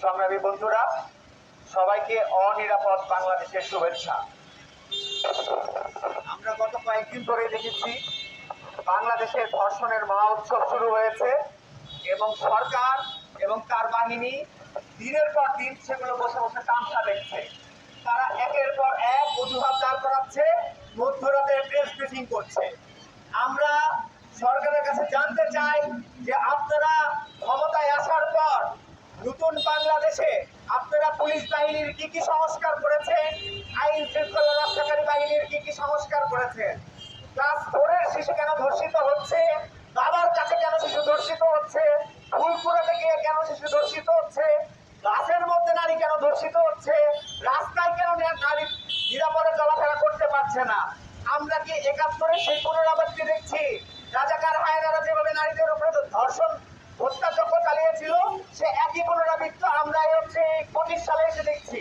সংগ্রামী বন্ধুরা, সবাইকে অনিরাপদ বাংলাদেশের শুভেচ্ছা। আমরা গত কয়েকদিন ধরে দেখেছি বাংলাদেশের ধর্ষণের মহা উৎসব শুরু হয়েছে এবং সরকার এবং তার বাহিনী দিনের পর দিন সেগুলো বসে বসে তামাশা দেখছে। তারা একের পর এক অজুহাত দাঁড় করাচ্ছে, মধ্যরাতে প্রেস ব্রিফিং করছে। আমরা সরকারের কাছে জানতে চাই যে আপনারা ক্ষমতায় আসার পর নতুন বাংলাদেশে আপনারা পুলিশ বাহিনীর কি কি সংস্কার করেছেন, আইন শৃঙ্খলা রক্ষাকারী বাহিনীর কি কি সংস্কার করেছেন, ক্লাস 4 এর শিশু কেন ধর্ষিত হচ্ছে, বাবার কাছে কেন শিশু ধর্ষিত হচ্ছে, ফুলপুরাতে গিয়ে কেন শিশু ধর্ষিত হচ্ছে, গাছের মধ্যে নারী কেন ধর্ষিত হচ্ছে, রাস্তায় কেন নারী নিরাপদে চলাফেরা করতে পারছে না। আমরা কি 71-এর সেই পুনরাবৃত্তি দেখছি? রাজাকার হায়নারা যেভাবে নারীদের উপরে ধর্ষণ হত্যাযজ্ঞ চালিয়েছিল, সে একই পুনরাবৃত্তি আমরা 25 সালে এসে দেখছি।